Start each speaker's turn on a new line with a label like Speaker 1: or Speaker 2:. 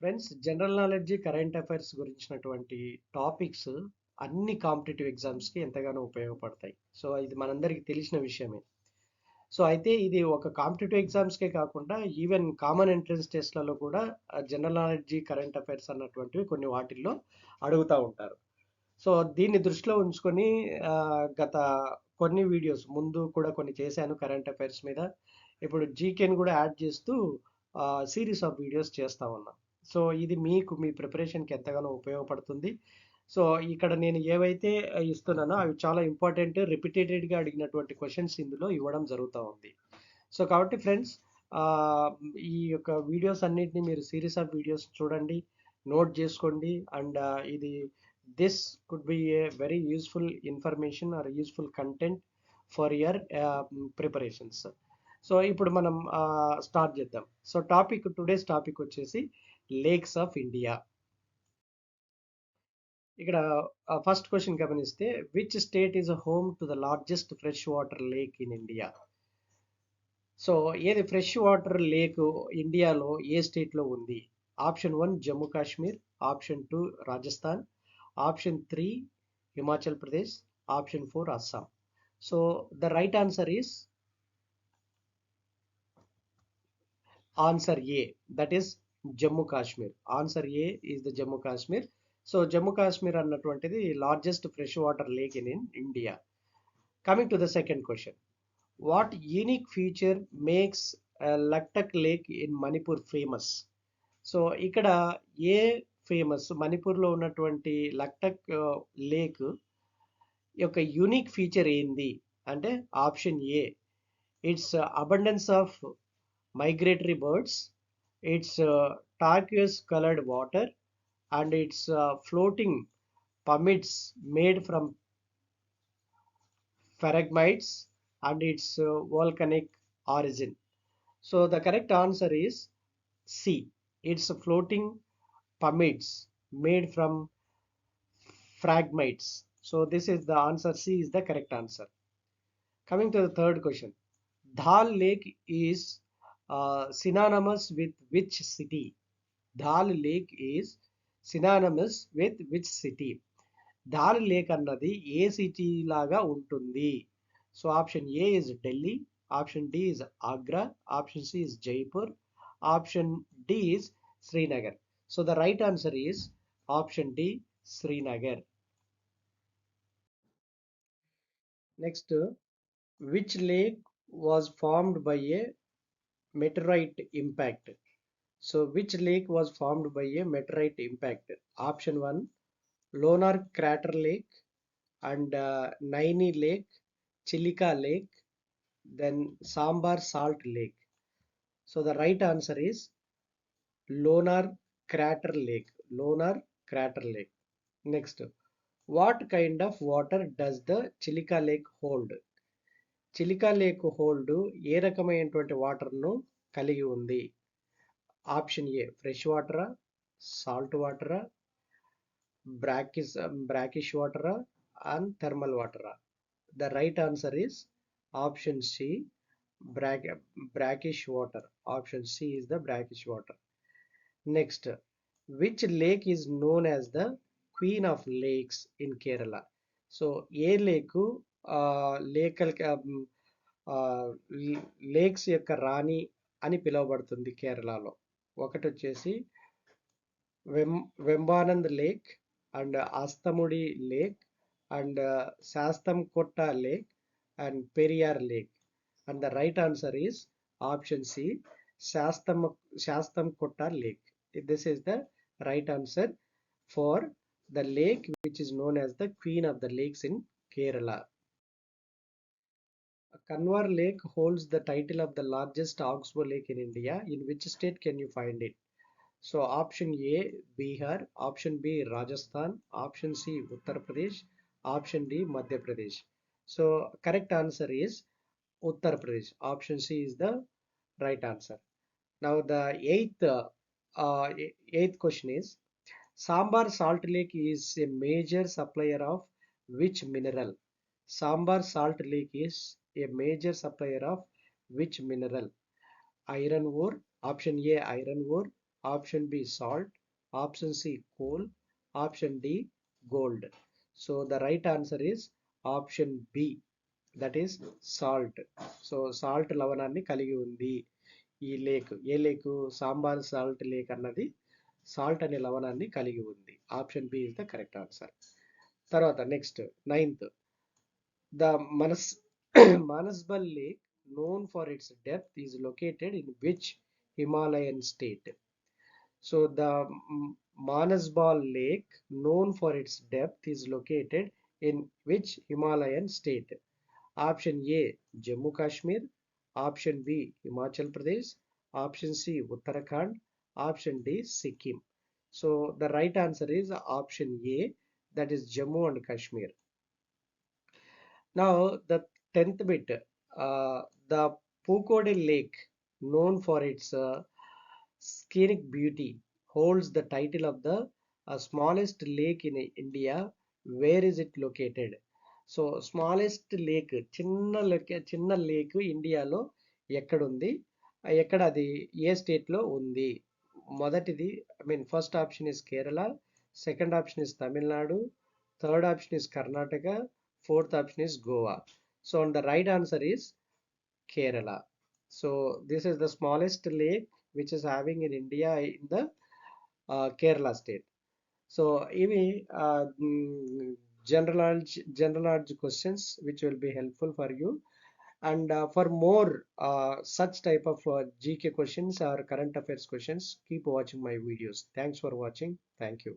Speaker 1: Friends, general knowledge, current affairs గురించినటువంటి topics అన్ని competitive ఎగ్జామ్స్కి ఎంతగానో ఉపయోగపడతాయి. సో ఇది మనందరికీ తెలిసిన విషయమే. సో అయితే ఇది ఒక కాంపిటేటివ్ ఎగ్జామ్స్కే కాకుండా ఈవెన్ కామన్ ఎంట్రన్స్ టెస్ట్లలో కూడా జనరల్ నాలెడ్జ్, కరెంట్ అఫైర్స్ అన్నటువంటివి కొన్ని వాటిల్లో అడుగుతూ ఉంటారు. సో దీన్ని దృష్టిలో ఉంచుకొని గత కొన్ని వీడియోస్ ముందు కూడా కొన్ని చేశాను కరెంట్ అఫైర్స్ మీద. ఇప్పుడు జీకేని కూడా యాడ్ చేస్తూ సిరీస్ ఆఫ్ వీడియోస్ చేస్తా ఉన్నా. సో ఇది మీకు మీ ప్రిపరేషన్కి ఎంతగానో ఉపయోగపడుతుంది. సో ఇక్కడ నేను ఏవైతే ఇస్తున్నానో అవి చాలా ఇంపార్టెంట్, రిపీటెడ్గా అడిగినటువంటి క్వశ్చన్స్ ఇందులో ఇవ్వడం జరుగుతూ ఉంది. సో కాబట్టి ఫ్రెండ్స్, ఈ యొక్క వీడియోస్ అన్నిటిని మీరు సిరీస్ ఆఫ్ వీడియోస్ చూడండి, నోట్ చేసుకోండి. అండ్ ఇది this could be a very useful information are useful content for your preparations. So ఇప్పుడు మనం స్టార్ట్ చేద్దాం. సో టుడేస్ టాపిక్ వచ్చేసి లేక్స్ ఆఫ్ ఇండియా. ఇక్కడ ఫస్ట్ క్వశ్చన్ గమనిస్తే, which state is home to the largest fresh water lake in India? So ఏది fresh water lake ఇండియాలో ఏ స్టేట్లో ఉంది? Option 1 Jammu Kashmir, option 2 Rajasthan, option 3 Himachal Pradesh, option 4 Assam. So the right answer is answer A, that is Jammu Kashmir. Answer A is the Jammu Kashmir. So Jammu Kashmir అన్నటువంటిది largest fresh water lake in India. Coming to the second question, what unique feature makes Loktak lake in Manipur famous? So ఇక్కడ ఏ famous, మణిపూర్లో ఉన్నటువంటి Loktak lake యొక్క unique feature ఏంది అంటే, option A it's abundance of migratory birds, its turquoise colored water, and its floating pyramids made from pyramids and its volcanic origin. So the correct answer is C. It's floating pyramids made from fragmites. So this is the answer. C is the correct answer. Coming to the third question, Dhal Lake is synonymous with which city? Dhal Lake is synonymous with which city? Dal lake అన్నది ఏ city లాగా ఉంటుంది? So option A is Delhi, option D is Agra, option C is Jaipur, option D is Srinagar. So the right answer is option D, Srinagar. Next, which lake was formed by a meteorite impact? So which lake was formed by a meteorite impact? Option 1 Lonar Crater Lake, and Naini Lake, Chilika Lake, then Sambar Salt Lake. So the right answer is Lonar Crater Lake. Lonar Crater Lake. Next, what kind of water does the Chilika Lake hold? Chilika lake hold ఏ రకమైనటువంటి వాటర్ను కలిగి ఉంది? Option A fresh వాటరా, salt వాటరా, brackish వాటరా and thermal వాటరా? The right answer is option C, brackish water. Option C is the brackish water. Next, which lake is known as the queen of lakes in Kerala? So ఏ lake lakes యొక్క రాణి అని పిలువబడుతుంది కేరళలో? ఒకటి వచ్చేసి Vembanad lake, and Ashtamudi lake, and Sasthamkotta lake, and Periyar lake. And the right answer is option C, Sasthamkotta lake. This is the right answer for the lake which is known as the queen of the lakes in Kerala. Kanwar Lake holds the title of the largest oxbow lake in India. In which state can you find it? So option A Bihar, option B Rajasthan, option C Uttar Pradesh, option D Madhya Pradesh. So correct answer is Uttar Pradesh. Option C is the right answer. Now the eighth question is, Sambar Salt Lake is a major supplier of which mineral? Sambar Salt Lake is a major supplier of which mineral? Iron ore, option A iron ore, option B salt, option C coal, option D gold. So the right answer is option B, that is salt. So salt లవణాన్ని కలిగి ఉంది ఈ లేక్. ఏ lake? Sambhar salt lake అన్నది salt అనే లవణాన్ని కలిగి ఉంది. Option B is the correct answer. తర్వాత next ninth, the Manasbal Lake, known for its depth, is located in which Himalayan state? So the Manasbal Lake, known for its depth, is located in which Himalayan state? Option A Jammu Kashmir, option B Himachal Pradesh, option C Uttarakhand, option D Sikkim. So the right answer is option A, that is Jammu and Kashmir. Now the 10th bit, the Pucode Lake, known for its scenic beauty, holds the title of the smallest lake in India. Where is it located? So smallest lake, చిన్న lake ఇండియాలో ఎక్కడుంది, ఎక్కడ అది ఏ స్టేట్లో ఉంది? మొదటిది first option is Kerala, second option is Tamil Nadu, third option is Karnataka, fourth option is Goa. So and the right answer is Kerala. So this is the smallest lake which is having in India in the Kerala state. So ivi general knowledge questions which will be helpful for you. And for more such type of GK questions or current affairs questions, keep watching my videos. Thanks for watching. Thank you.